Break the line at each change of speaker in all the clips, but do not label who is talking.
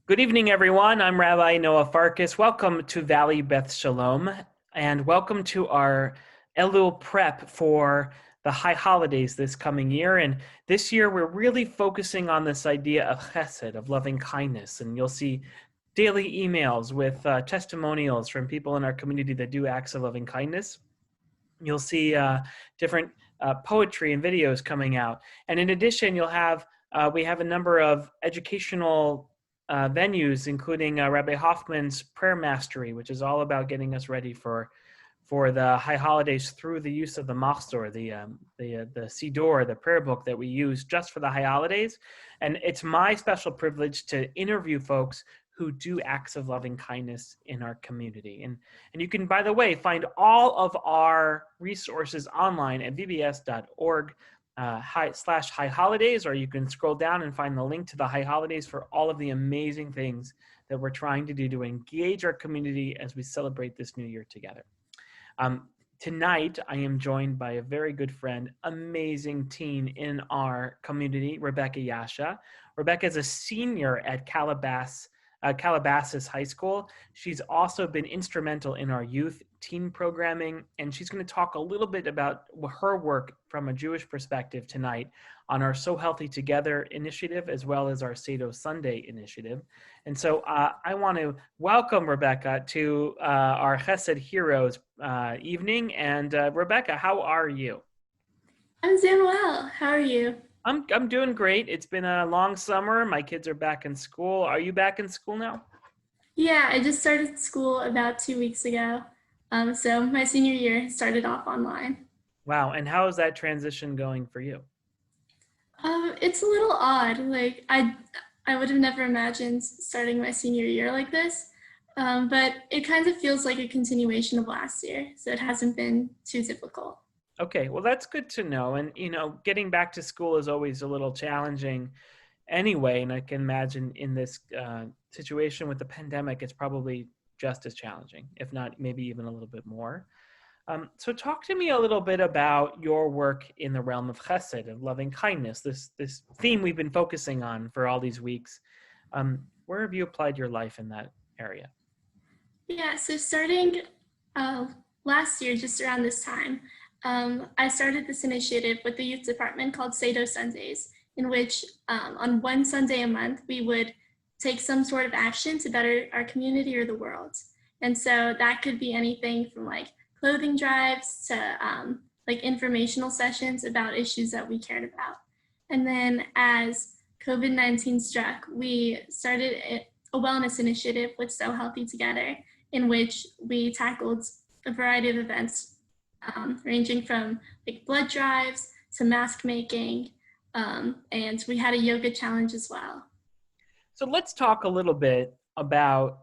Good evening, everyone. I'm Rabbi Noah Farkas. Welcome to Valley Beth Shalom, and welcome to our Elul prep for the high holidays this coming year. And this year, we're really focusing on this idea of Chesed, of loving kindness. And you'll see daily emails with testimonials from people in our community that do acts of loving kindness. You'll see different poetry and videos coming out. And in addition, we have a number of educational venues, including Rabbi Hoffman's Prayer Mastery, which is all about getting us ready for the high holidays through the use of the Machzor, the Siddur, the prayer book that we use just for the high holidays. And it's my special privilege to interview folks who do acts of loving kindness in our community. And you can, by the way, find all of our resources online at vbs.org /high holidays, or you can scroll down and find the link to the high holidays for all of the amazing things that we're trying to do to engage our community as we celebrate this new year together. Tonight, I am joined by a very good friend, amazing teen in our community, Rebecca Yasha. Rebecca is a senior at Calabasas High School. She's also been instrumental in our youth teen programming, and she's going to talk a little bit about her work from a Jewish perspective tonight on our So Healthy Together initiative, as well as our Sado Sunday initiative. And so I want to welcome Rebecca to our Chesed Heroes evening. And Rebecca, how are you?
I'm doing well. How are you?
I'm doing great. It's been a long summer. My kids are back in school. Are you back in school now?
Yeah, I just started school about 2 weeks ago. So my senior year started off online.
Wow. And how is that transition going for you?
It's a little odd. Like I would have never imagined starting my senior year like this. But it kind of feels like a continuation of last year. So it hasn't been too difficult.
Okay, well, that's good to know. And, getting back to school is always a little challenging anyway. And I can imagine in this situation with the pandemic, it's probably just as challenging, if not maybe even a little bit more. So talk to me a little bit about your work in the realm of Chesed, of loving kindness, this theme we've been focusing on for all these weeks. Where have you applied your life in that area?
Yeah, so starting last year, just around this time, I started this initiative with the youth department called Sado Sundays, in which on one Sunday a month, we would take some sort of action to better our community or the world. And so that could be anything from like clothing drives to like informational sessions about issues that we cared about. And then as COVID-19 struck, we started a wellness initiative with So Healthy Together, in which we tackled a variety of events ranging from like blood drives to mask making, and we had a yoga challenge as well.
So let's talk a little bit about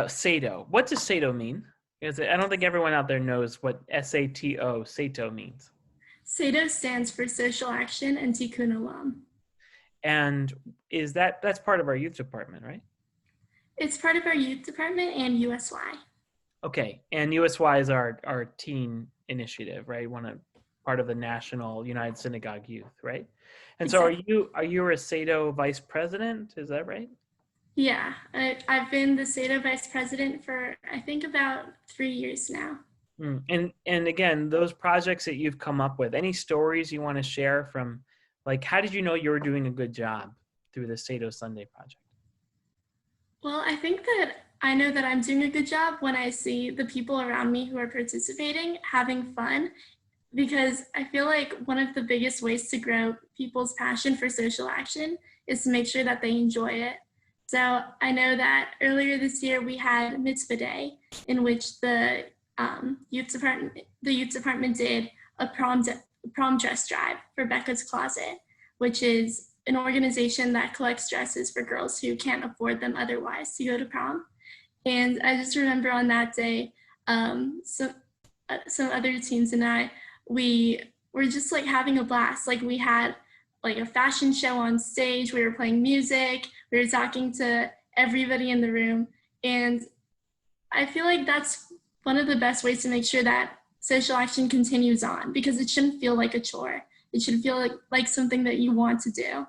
Sado. What does Sado mean? Because I don't think everyone out there knows what SATO, Sato means.
Sado stands for Social Action and Tikkun Olam.
And that's part of our youth department, right?
It's part of our youth department and USY. Okay,
and USY is our teen initiative, right? Part of the National United Synagogue Youth, right? And exactly. So are you a Sado vice president? Is that right?
Yeah, I've been the Sado vice president for I think about 3 years now.
And again, those projects that you've come up with, any stories you want to share from, like, how did you know you were doing a good job through the Sado Sunday project?
Well, I think that I know that I'm doing a good job when I see the people around me who are participating having fun, because I feel like one of the biggest ways to grow people's passion for social action is to make sure that they enjoy it. So I know that earlier this year we had Mitzvah Day, in which the youth department did a prom dress drive for Becca's Closet, which is an organization that collects dresses for girls who can't afford them otherwise to go to prom. And I just remember on that day, some other teens and we were just like having a blast. Like we had like a fashion show on stage, we were playing music, we were talking to everybody in the room. And I feel like that's one of the best ways to make sure that social action continues on, because it shouldn't feel like a chore. it should feel like something that you want to do.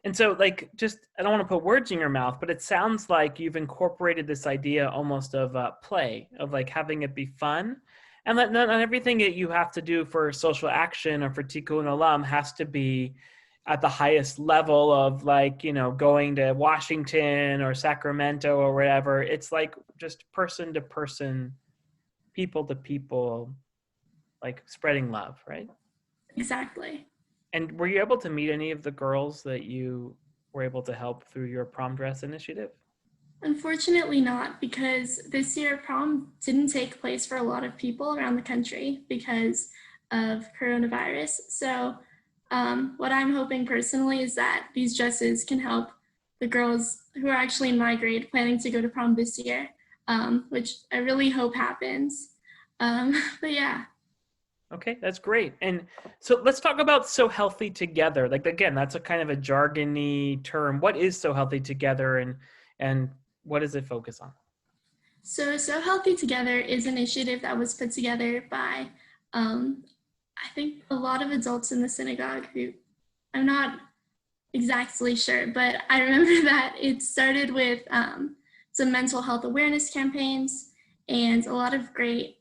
And so, like, just, I don't want to put words in your mouth, but it sounds like you've incorporated this idea almost of play, of like having it be fun. And that not everything that you have to do for social action or for Tikkun Olam has to be at the highest level of, like, you know, going to Washington or Sacramento or whatever. It's like just person to person, people to people, like spreading love, right?
Exactly.
And were you able to meet any of the girls that you were able to help through your prom dress initiative?
Unfortunately not, because this year prom didn't take place for a lot of people around the country because of coronavirus. So what I'm hoping personally is that these dresses can help the girls who are actually in my grade planning to go to prom this year, which I really hope happens. But yeah.
Okay, that's great. And so let's talk about So Healthy Together. Like, again, that's a kind of a jargony term. What is So Healthy Together, and what does it focus on?
So Healthy Together is an initiative that was put together by, I think, a lot of adults in the synagogue who, I'm not exactly sure, but I remember that it started with some mental health awareness campaigns and a lot of great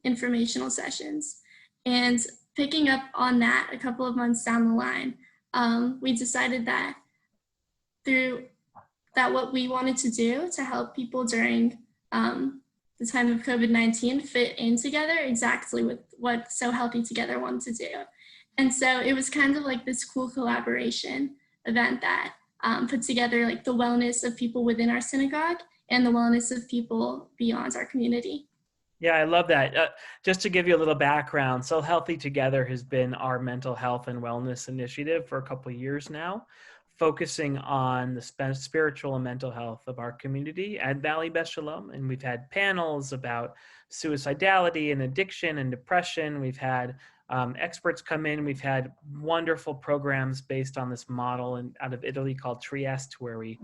informational sessions. And picking up on that a couple of months down the line, we decided that through that what we wanted to do to help people during the time of COVID-19 fit in together exactly with what So Healthy Together wanted to do. And so it was kind of like this cool collaboration event that put together like the wellness of people within our synagogue and the wellness of people beyond our community.
Yeah, I love that. Just to give you a little background, So Healthy Together has been our mental health and wellness initiative for a couple of years now, focusing on the spiritual and mental health of our community at Valley Beth Shalom. And we've had panels about suicidality and addiction and depression. We've had experts come in. We've had wonderful programs based on this model out of Italy called Trieste, where we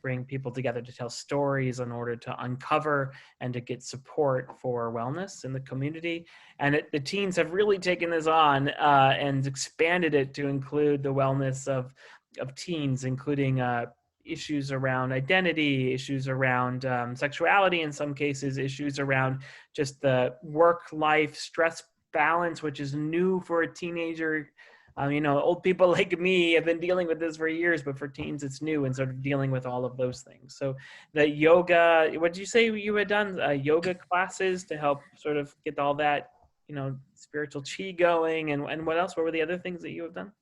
bring people together to tell stories in order to uncover and to get support for wellness in the community. And the teens have really taken this on and expanded it to include the wellness of teens, including issues around identity, issues around sexuality in some cases, issues around just the work-life stress balance, which is new for a teenager. You know, old people like me have been dealing with this for years, but for teens, it's new, and sort of dealing with all of those things. So the yoga, what did you say you had done? Yoga classes to help sort of get all that, you know, spiritual chi going, and what else? What were the other things that you have done?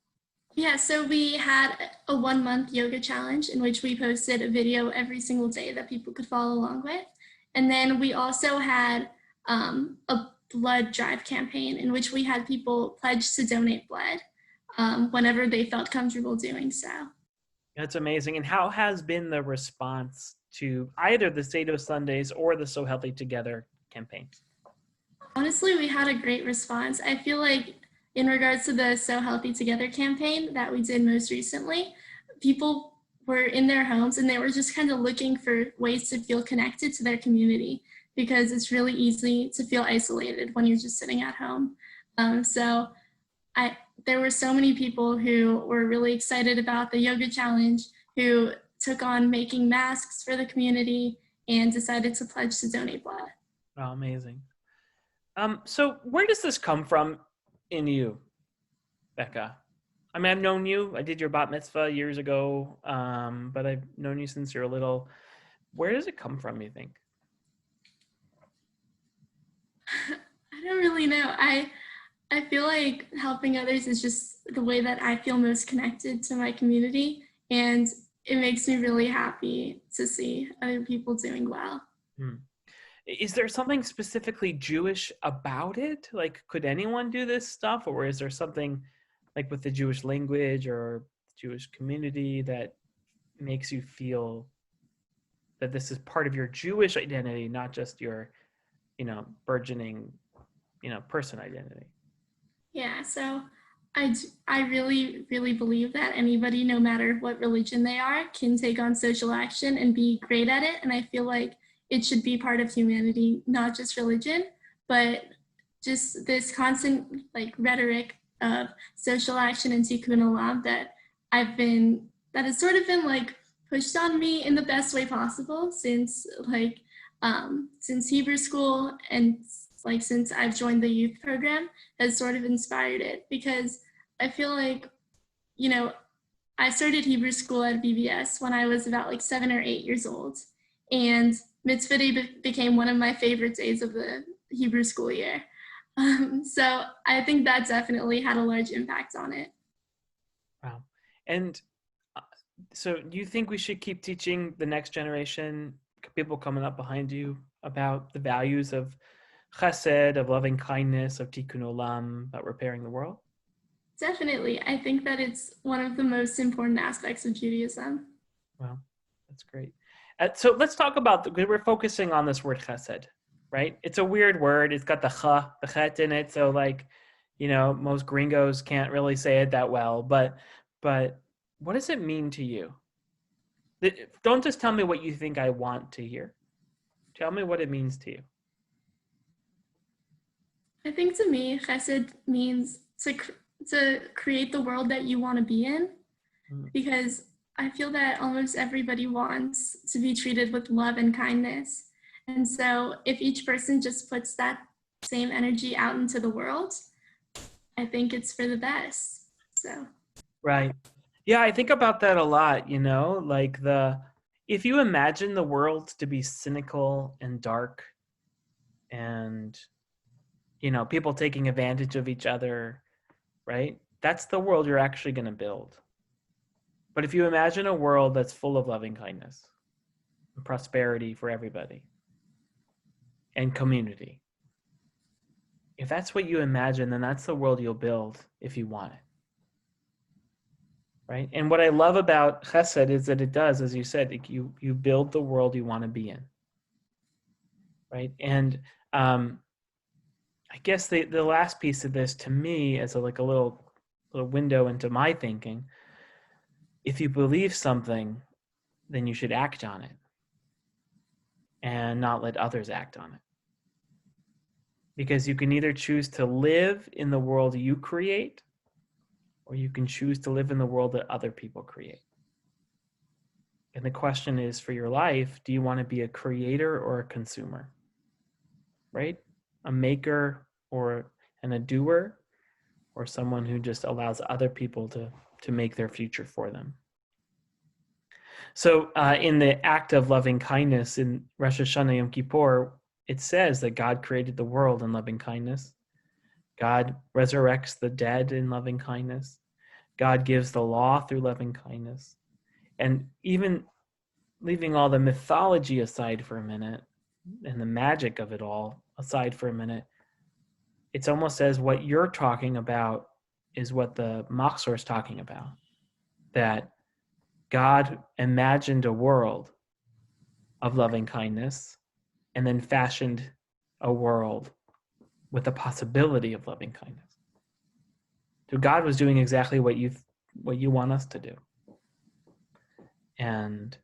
Yeah, so we had a 1 month yoga challenge in which we posted a video every single day that people could follow along with. And then we also had a blood drive campaign in which we had people pledge to donate blood whenever they felt comfortable doing so.
That's amazing. And how has been the response to either the Sado Sundays or the So Healthy Together campaigns?
Honestly, we had a great response. I feel like in regards to the So Healthy Together campaign that we did most recently, people were in their homes and they were just kind of looking for ways to feel connected to their community because it's really easy to feel isolated when you're just sitting at home. So there were so many people who were really excited about the yoga challenge, who took on making masks for the community and decided to pledge to donate blood.
Oh, amazing. So where does this come from in you, Becca? I mean, I've known you. I did your bat mitzvah years ago, but I've known you since you're little. Where does it come from, you think?
I don't really know. I feel like helping others is just the way that I feel most connected to my community, and it makes me really happy to see other people doing well.
Hmm. Is there something specifically Jewish about it? Like, could anyone do this stuff? Or is there something like with the Jewish language or Jewish community that makes you feel that this is part of your Jewish identity, not just your, you know, burgeoning, you know, person identity?
Yeah, so I really, really believe that anybody, no matter what religion they are, can take on social action and be great at it. And I feel like it should be part of humanity, not just religion, but just this constant like rhetoric of social action and tikkun olam that has sort of been like pushed on me in the best way possible since Hebrew school, and like since I've joined the youth program, has sort of inspired it, because I feel like, you know, I started Hebrew school at BBS when I was about like 7 or 8 years old, and Mitzvah Day became one of my favorite days of the Hebrew school year. So I think that definitely had a large impact on it.
Wow. And so do you think we should keep teaching the next generation, people coming up behind you, about the values of chesed, of loving kindness, of tikkun olam, about repairing the world?
Definitely. I think that it's one of the most important aspects of Judaism.
Wow, that's great. So let's talk about, we're focusing on this word chesed, right? It's a weird word. It's got the chet in it. So like, most gringos can't really say it that well, but what does it mean to you? Don't just tell me what you think I want to hear. Tell me what it means to you.
I think to me, chesed means to create the world that you want to be in, because I feel that almost everybody wants to be treated with love and kindness. And so if each person just puts that same energy out into the world, I think it's for the best. So.
Right. Yeah, I think about that a lot, like if you imagine the world to be cynical and dark and, people taking advantage of each other, right? That's the world you're actually going to build. But if you imagine a world that's full of loving kindness and prosperity for everybody and community, if that's what you imagine, then that's the world you'll build if you want it. Right? And what I love about Chesed is that it does, as you said, you build the world you want to be in. Right? And I guess the last piece of this, to me, as a little window into my thinking, if you believe something, then you should act on it and not let others act on it. Because you can either choose to live in the world you create, or you can choose to live in the world that other people create. And the question is, for your life, do you want to be a creator or a consumer? Right? A maker and a doer, or someone who just allows other people to make their future for them. So in the act of loving kindness in Rosh Hashanah Yom Kippur, it says that God created the world in loving kindness. God resurrects the dead in loving kindness. God gives the law through loving kindness. And even leaving all the mythology aside for a minute and the magic of it all aside for a minute, it's almost as what you're talking about is what the Machzor is talking about, that God imagined a world of loving kindness and then fashioned a world with the possibility of loving kindness. So God was doing exactly what you want us to do. And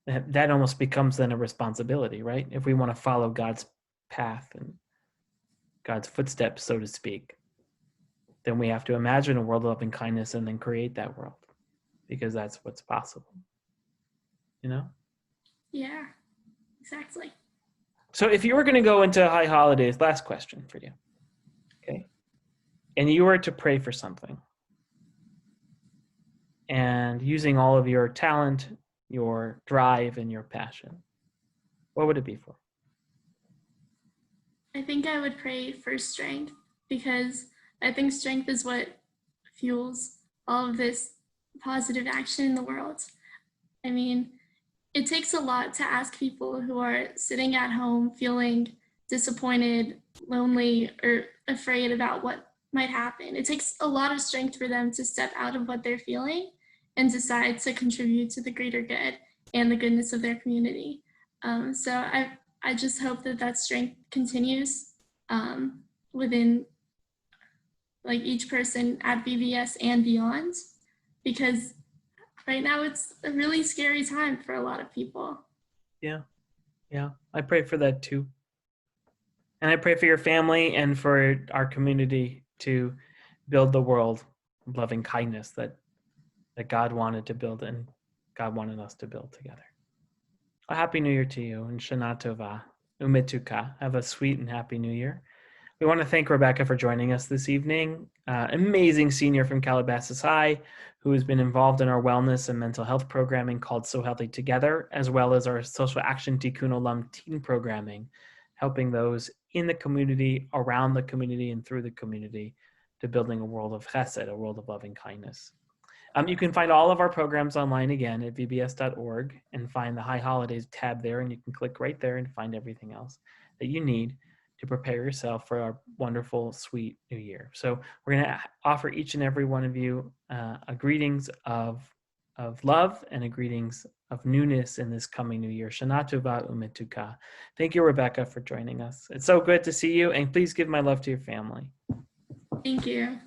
that almost becomes then a responsibility, right? If we want to follow God's path and God's footsteps, so to speak, then we have to imagine a world of loving kindness and then create that world, because that's what's possible.
Yeah, exactly.
So if you were going to go into high holidays, last question for you, okay? And you were to pray for something, and using all of your talent, your drive, and your passion, what would it be for?
I think I would pray for strength, because I think strength is what fuels all of this positive action in the world. I mean, it takes a lot to ask people who are sitting at home feeling disappointed, lonely, or afraid about what might happen. It takes a lot of strength for them to step out of what they're feeling and decide to contribute to the greater good and the goodness of their community. So I just hope that strength continues within like each person at BBS and beyond, because right now it's a really scary time for a lot of people.
Yeah, I pray for that too. And I pray for your family and for our community to build the world of loving kindness that God wanted to build and God wanted us to build together. A happy New Year to you, and Shana Tova, Umetuka. Have a sweet and happy New Year. We want to thank Rebecca for joining us this evening. Amazing senior from Calabasas High, who has been involved in our wellness and mental health programming called So Healthy Together, as well as our Social Action Tikkun Olam teen programming, helping those in the community, around the community, and through the community to building a world of chesed, a world of loving kindness. You can find all of our programs online again at vbs.org and find the High Holidays tab there, and you can click right there and find everything else that you need to prepare yourself for our wonderful, sweet new year. So we're going to offer each and every one of you a greetings of love and a greetings of newness in this coming new year. Shana Tova Umetuka. Thank you, Rebecca, for joining us. It's so good to see you, and please give my love to your family.
Thank you.